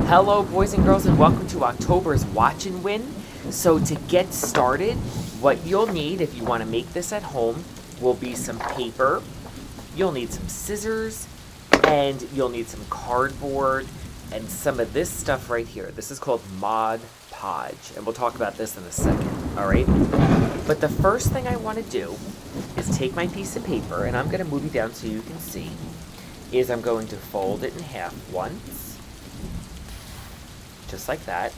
Hello, boys and girls, and welcome to October's Watch and Win. So to get started, what you'll need if you want to make this at home will be some paper, you'll need some scissors, and you'll need some cardboard, and some of this stuff right here. This is called Mod Podge, and we'll talk about this in a second, all right? But the first thing I want to do is take my piece of paper, and I'm going to move you down so you can see, is I'm going to fold it in half once, just like that,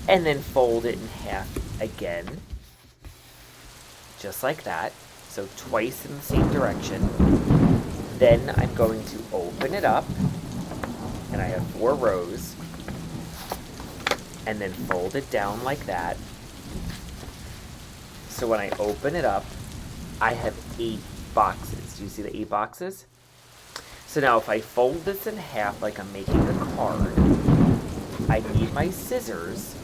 and then fold it in half again, just like that, so twice in the same direction. Then I'm going to open it up, and I have 4 rows, and then fold it down like that. So when I open it up, I have 8 boxes. Do you see the 8 boxes? So now if I fold this in half like I'm making a card, I need my scissors,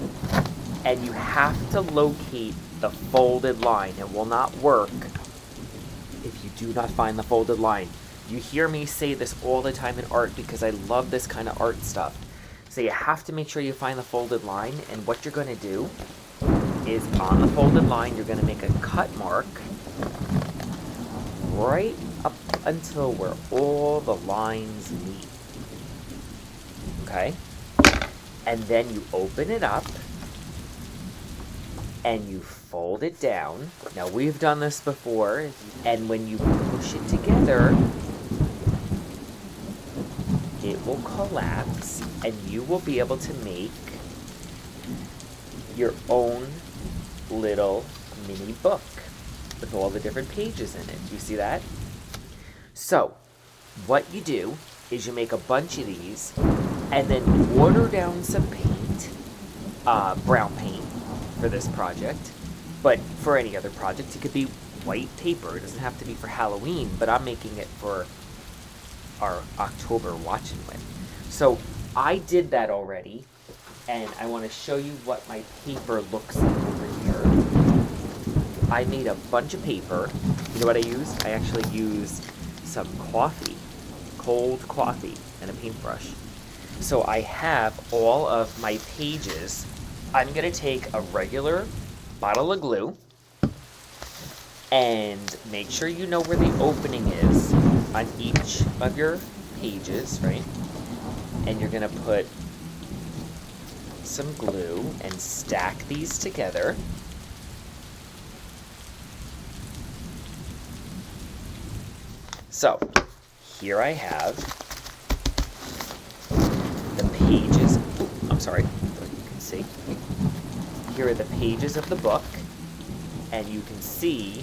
and you have to locate the folded line. It will not work if you do not find the folded line. You hear me say this all the time in art because I love this kind of art stuff. So you have to make sure you find the folded line, and what you're going to do is on the folded line, you're going to make a cut mark right up until where all the lines meet. Okay? And then you open it up, and you fold it down. Now, we've done this before, and when you push it together, it will collapse, and you will be able to make your own little mini book with all the different pages in it. Do you see that? So, what you do is you make a bunch of these, and then water down some paint, brown paint for this project, but for any other project, it could be white paper. It doesn't have to be for Halloween, but I'm making it for our October Watch and Win. So I did that already, and I want to show you what my paper looks like over here. I made a bunch of paper. You know what I used? I actually used some coffee, cold coffee, and a paintbrush. So I have all of my pages. I'm going to take a regular bottle of glue and make sure you know where the opening is on each of your pages, right? And you're going to put some glue and stack these together. So here I have the pages. I'm sorry, you can see. Here are the pages of the book, and you can see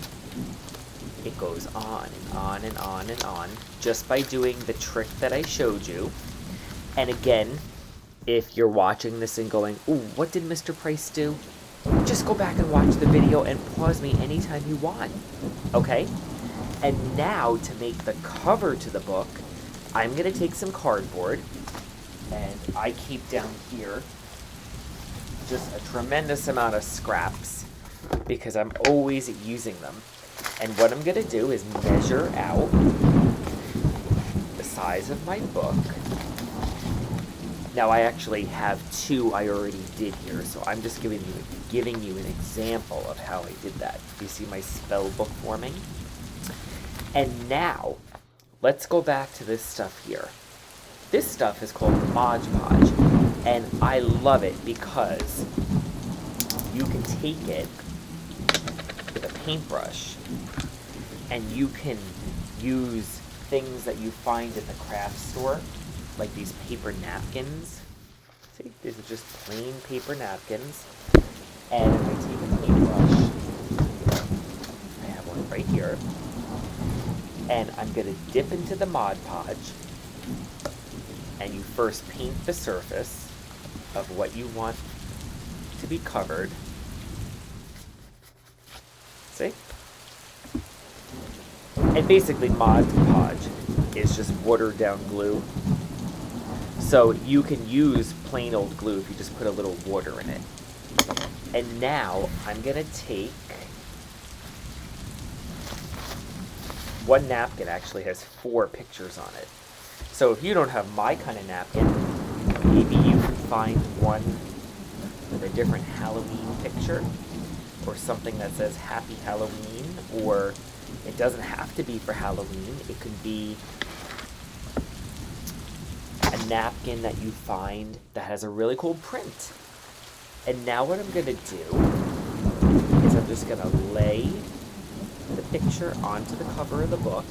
it goes on and on and on and on just by doing the trick that I showed you. And again, if you're watching this and going, ooh, what did Mr. Price do? Just go back and watch the video and pause me anytime you want, okay? And now to make the cover to the book, I'm going to take some cardboard, and I keep down here just a tremendous amount of scraps because I'm always using them. And what I'm going to do is measure out the size of my book. Now I actually have 2 I already did here, so I'm just giving you an example of how I did that. You see my spell book forming? And now, let's go back to this stuff here. This stuff is called Mod Podge, and I love it because you can take it with a paintbrush, and you can use things that you find at the craft store, like these paper napkins. See, these are just plain paper napkins. And if I take a paintbrush, I have one right here, and I'm going to dip into the Mod Podge, and you first paint the surface of what you want to be covered. See? And basically Mod Podge is just watered down glue. So you can use plain old glue if you just put a little water in it. And now I'm going to take one napkin actually has 4 pictures on it. So if you don't have my kind of napkin, maybe you find one with a different Halloween picture, or something that says Happy Halloween, or it doesn't have to be for Halloween. It could be a napkin that you find that has a really cool print. And now what I'm going to do is I'm just going to lay the picture onto the cover of the book,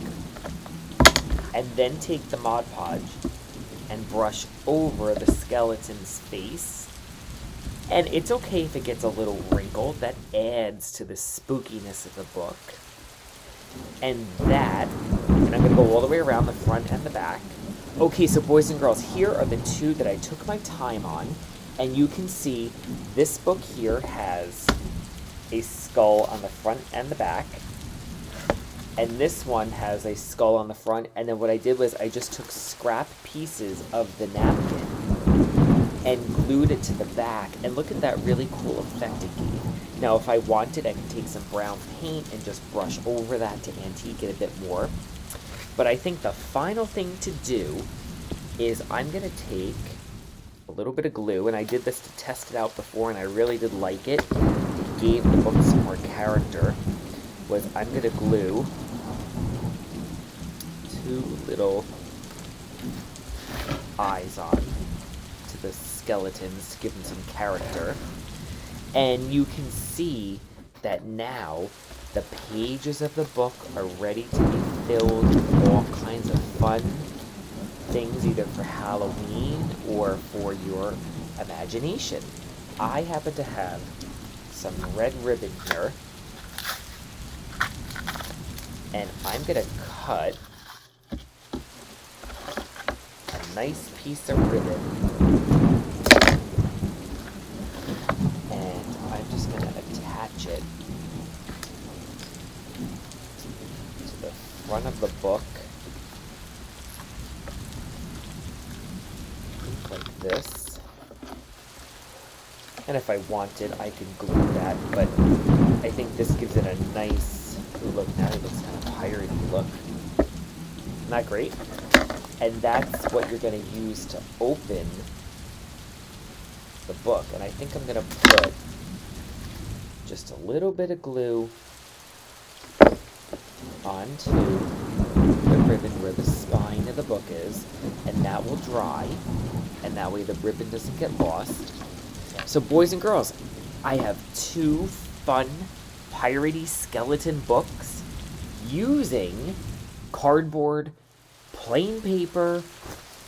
and then take the Mod Podge and brush over the skeleton's face. And it's okay if it gets a little wrinkled. That adds to the spookiness of the book. And I'm going to go all the way around the front and the back. Okay, so boys and girls, here are the two that I took my time on. And you can see this book here has a skull on the front and the back. And this one has a skull on the front. And then what I did was I just took scrap pieces of the napkin and glued it to the back. And look at that really cool effect it gave. Now, if I wanted, I could take some brown paint and just brush over that to antique it a bit more. But I think the final thing to do is I'm going to take a little bit of glue, and I did this to test it out before, and I really did like it. It gave the book some more character. I'm going to glue two little eyes on to the skeletons to give them some character. And you can see that now the pages of the book are ready to be filled with all kinds of fun things, either for Halloween or for your imagination. I happen to have some red ribbon here, and I'm going to cut a nice piece of ribbon, and I'm just going to attach it to the front of the book like this. And if I wanted, I could glue that, but I think this gives it a nice look. Now it looks kind of piratey look. Isn't that great? And that's what you're going to use to open the book. And I think I'm going to put just a little bit of glue onto the ribbon where the spine of the book is, and that will dry, and that way the ribbon doesn't get lost. So boys and girls, I have two fun piratey skeleton books using cardboard, plain paper,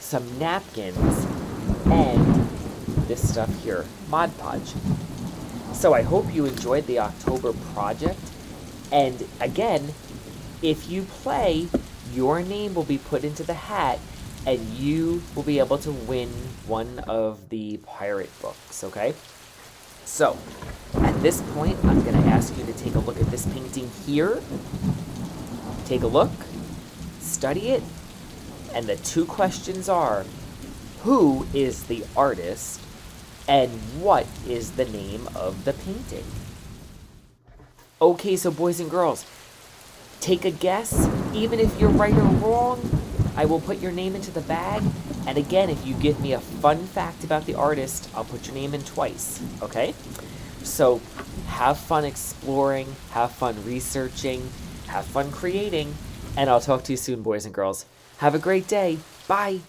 some napkins, and this stuff here, Mod Podge. So I hope you enjoyed the October project, and again, if you play, your name will be put into the hat, and you will be able to win one of the pirate books, okay? So, at this point, I'm going to ask you to take a look at this painting here. Take a look, study it, and the two questions are, who is the artist, and what is the name of the painting? Okay, so boys and girls, take a guess. Even if you're right or wrong, I will put your name into the bag. And again, if you give me a fun fact about the artist, I'll put your name in twice, okay? So have fun exploring, have fun researching, have fun creating, and I'll talk to you soon, boys and girls. Have a great day. Bye.